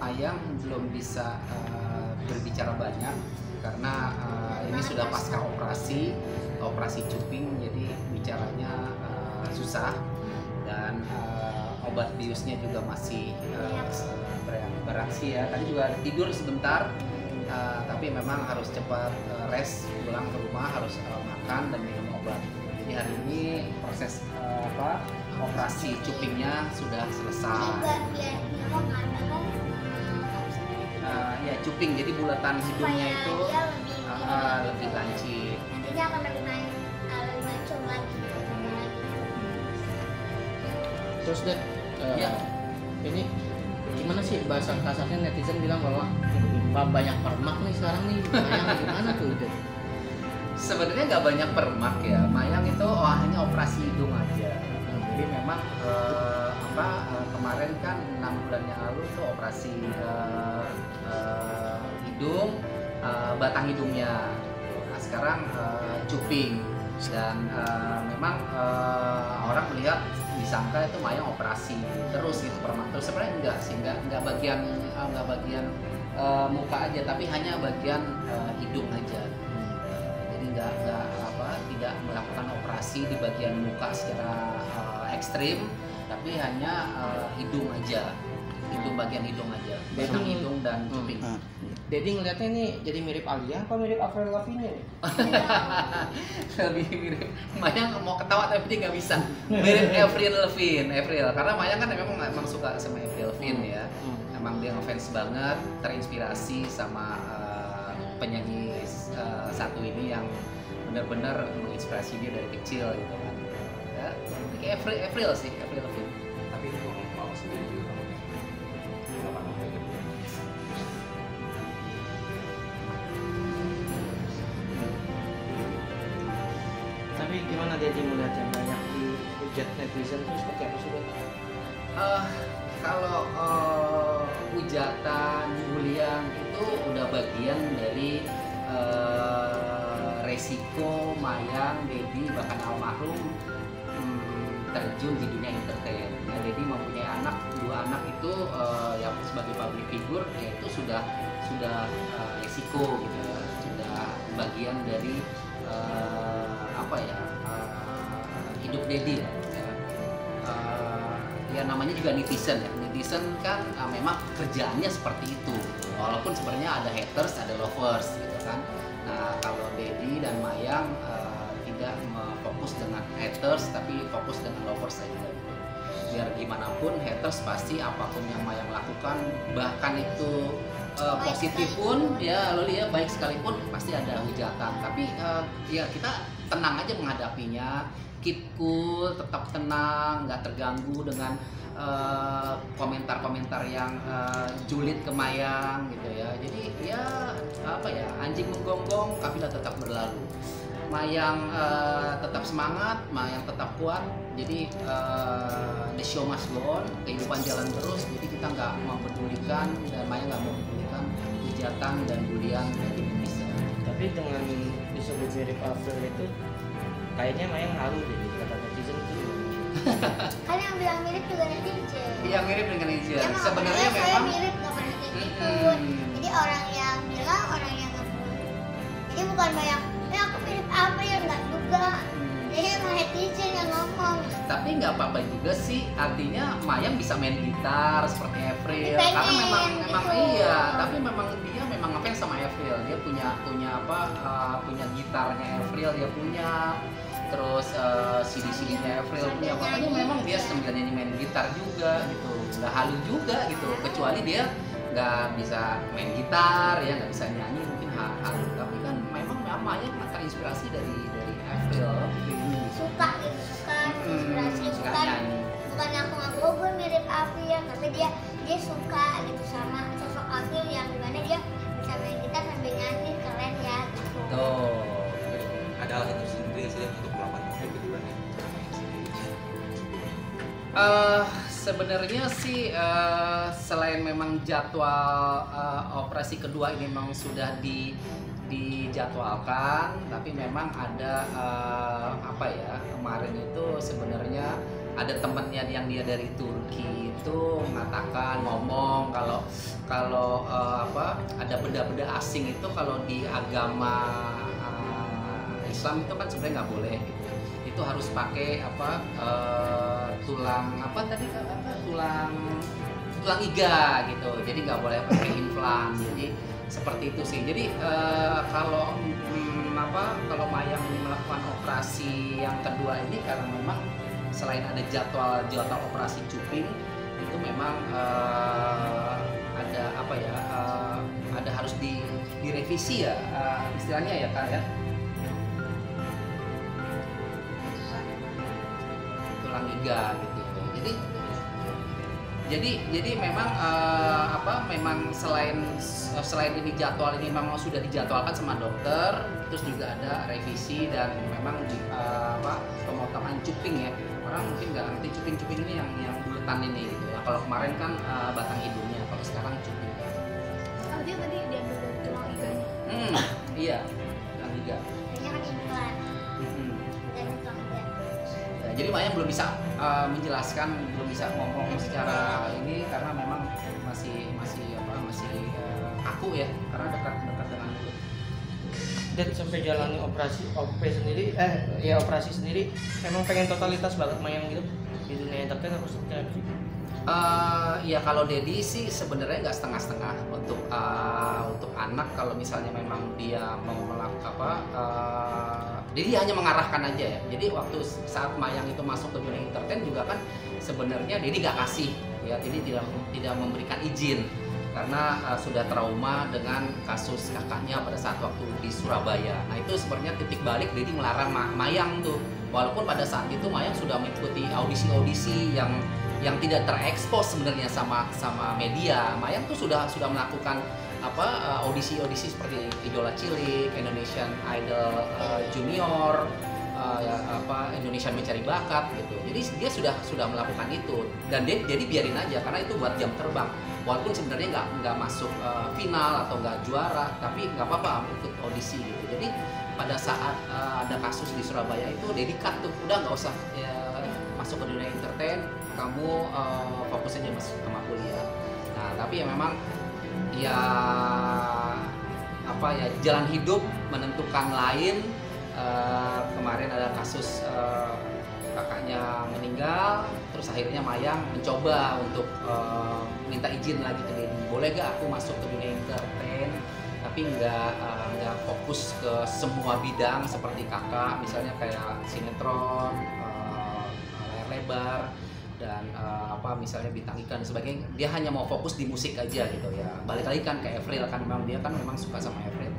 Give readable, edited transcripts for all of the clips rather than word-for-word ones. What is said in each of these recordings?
Mayang belum bisa berbicara banyak karena ini sudah pasca operasi cuping, jadi bicaranya susah, dan obat biusnya juga masih bereaksi ya. Tadi juga tidur sebentar, tapi memang harus cepat rest, pulang ke rumah harus makan dan minum obat. Jadi hari ini proses operasi cupingnya sudah selesai. Ya cuping, jadi bulatan hidungnya itu lebih lancip. Nantinya akan lebih mancung lagi. Terus deh, Ya. ini gimana sih bahasa kasarnya, netizen bilang bahwa banyak permak nih sekarang nih, Mayang gimana tuh Ded? Sebenarnya nggak banyak permak ya, Mayang itu hanya operasi hidung aja. Jadi memang kemarin kan 6 bulan yang lalu tuh operasi hidung, batang hidungnya. Nah, sekarang cuping, dan memang orang melihat disangka itu Mayang operasi terus gitu, permak terus. Sebenarnya enggak sih, enggak bagian muka aja, tapi hanya bagian hidung aja. Jadi tidak melakukan operasi di bagian muka secara ekstrim, tapi hanya hidung aja, bagian hidung aja, batang hidung dan cuping. Dedi ngeliatnya ini jadi mirip Alia apa mirip Avril Lavigne nih? Lebih mirip, Mayang mau ketawa tapi dia nggak bisa. Mirip Avril Lavigne, karena Mayang kan memang suka sama Avril Lavigne ya. Emang dia ngefans banget, terinspirasi sama penyanyi satu ini yang benar-benar menginspirasi dia dari kecil gitu kan. Ya, kayak Avril Lavigne. Tapi itu mau sendiri juga kamu. Tapi gimana Dedi melihat yang banyak dihujat netizen itu seperti apa sih Ded? Kalau hujatan, bulian itu udah bagian dari resiko Mayang, Dedi, bahkan almarhum terjun di dunia entertain. Ya, Dedi mempunyai dua anak itu yang sebagai public figure, yaitu sudah resiko gitu ya, sudah bagian dari hidup Dedi lah. Ya namanya juga netizen ya. Netizen kan memang kerjaannya seperti itu. Walaupun sebenarnya ada haters, ada lovers gitu kan. Nah, kalau Dedi dan Mayang tidak fokus dengan haters, tapi fokus dengan lovers saja. Biar gimana pun haters pasti apapun yang Mayang lakukan, bahkan itu positif pun ya, lalu ya baik sekalipun pasti ada hujatan. Tapi ya kita tenang aja menghadapinya, keep cool, tetap tenang, nggak terganggu dengan komentar-komentar yang julid ke Mayang gitu ya. Jadi ya anjing menggonggong, kafilah tetap berlalu. Mayang tetap semangat, Mayang tetap kuat. Jadi the show must go on, kehidupan jalan terus. Jadi kita nggak mempedulikan, dan Mayang nggak mempedulikan hujatan dan bulian dari Indonesia. Tapi dengan disebut mirip Avril itu kayaknya Mayang halu deh kata netizen itu. Kan yang bilang mirip juga netizen. Iya, mirip dengan netizen. Ya, Sebenarnya saya memang mirip, nggak pernah kayak gitu. Jadi orang yang bilang, orang yang nggak peduli. Jadi bukan banyak, aku mirip Avril, nggak juga. Jadi emang netizen yang ngomong. Tapi nggak apa-apa juga sih, artinya Mayang bisa main gitar seperti Avril, Pengen, karena memang gitu. iya, tapi dia memang ngefans sama Avril. Dia punya gitarnya Avril, dia punya terus CD-CD-nya Avril punya, pokoknya memang dia sebenarnya main gitar juga gitu, nggak halu juga gitu, kecuali dia nggak bisa main gitar ya, nggak bisa nyanyi mungkin halu, tapi kan memang Maya terinspirasi dari Avril. Suka inspirasi, suka bukan nyanyi. bukan ngaku gue mirip Avril, tapi dia suka gitu sama sosok Avril yang dimana dia bisa main gitar sambil nyanyi, keren ya gitu. Tuh. Ada alasan tersendiri nggak sih untuk melakukan itu gitu kan ya? Sebenarnya sih selain memang jadwal operasi kedua ini memang sudah dijadwalkan, tapi memang ada apa ya, kemarin itu sebenarnya ada temennya yang dia dari Turki itu mengatakan, ngomong kalau apa, ada benda-benda asing itu kalau di agama Islam itu kan sebenarnya nggak boleh gitu. Itu harus pakai apa, tulang apa tadi, tulang iga gitu, jadi nggak boleh pakai implan, jadi seperti itu sih. Jadi kalau kalau Mayang melakukan operasi yang kedua ini karena memang selain ada jadwal operasi cuping itu memang ada apa ya, ada harus direvisi ya, istilahnya ya Kak ya, tulang iga gitu. Jadi memang memang selain ini jadwal ini memang sudah dijadwalkan sama dokter, terus juga ada revisi dan memang pemotongan cuping ya. Orang mungkin nggak ngerti cuping ini yang buletan ini gitu ya. Kalau kemarin kan batang hidungnya, kalau sekarang cuping. Oh, dia tadi diambil dari tulang iganya. Iya, tulang iga. Kayaknya kan implan dari tulang iga. Ya, jadi Maya belum bisa menjelaskan, belum bisa ngomong secara ini karena memang masih kaku ya, karena dekat dengan mulut. Dan sampai jalani operasi sendiri memang pengen totalitas banget Mayang gitu di dunia entertain harus seperti apa sih? Ya kalau Dedi sih sebenarnya nggak setengah-setengah untuk anak. Kalau misalnya memang dia mau melakukan Dedi hanya mengarahkan aja ya. Jadi waktu saat Mayang itu masuk ke dunia entertain juga kan sebenarnya Dedi nggak kasih ya, Dedi tidak memberikan izin karena sudah trauma dengan kasus kakaknya pada saat waktu di Surabaya. Nah itu sebenarnya titik balik Dedi melarang Mayang tuh, walaupun pada saat itu Mayang sudah mengikuti audisi-audisi yang tidak terekspos sebenarnya sama media. Mayang tuh sudah melakukan audisi seperti Idola Cilik, Indonesian Idol Junior, Indonesia Mencari Bakat gitu. Jadi dia sudah melakukan itu dan jadi biarin aja karena itu buat jam terbang. Walaupun sebenarnya nggak masuk final atau nggak juara, tapi nggak apa-apa ikut audisi gitu. Jadi pada saat ada kasus di Surabaya itu Dedi cut tuh, udah nggak usah masuk ke dunia entertain, kamu fokus aja sama kuliah. Nah tapi ya memang ya jalan hidup menentukan lain. Kemarin ada kasus kakaknya meninggal, terus akhirnya Mayang mencoba untuk minta izin lagi ke Dedi, boleh gak aku masuk ke dunia entertain tapi nggak fokus ke semua bidang seperti kakak, misalnya kayak sinetron, layar lebar dan misalnya bintang iklan dan sebagainya. Dia hanya mau fokus di musik aja gitu ya. Balik lagi kan ke Avril kan, memang dia kan memang suka sama Avril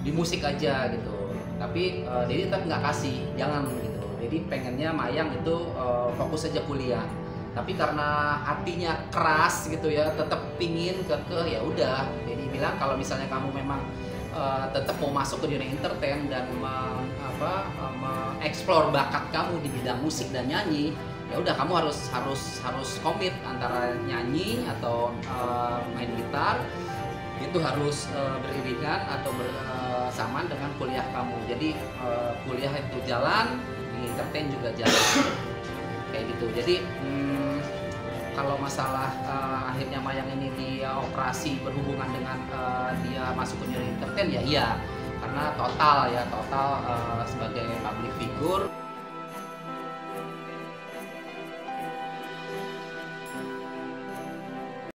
di musik aja gitu. Tapi Dedi tetap nggak kasih, jangan gitu. Jadi pengennya Mayang itu fokus aja kuliah. Tapi karena hatinya keras gitu ya, tetap pingin ya udah. Dedi bilang kalau misalnya kamu memang tetap mau masuk ke dunia entertain dan mengeksplor bakat kamu di bidang musik dan nyanyi, ya udah kamu harus komit antara nyanyi atau main gitar itu harus beriringan atau bersamaan dengan kuliah kamu. Jadi kuliah itu jalan, di entertain juga jalan kayak gitu. Jadi kalau masalah akhirnya Mayang ini dia operasi berhubungan dengan dia masuk ke dunia entertain, ya iya, karena total sebagai public figure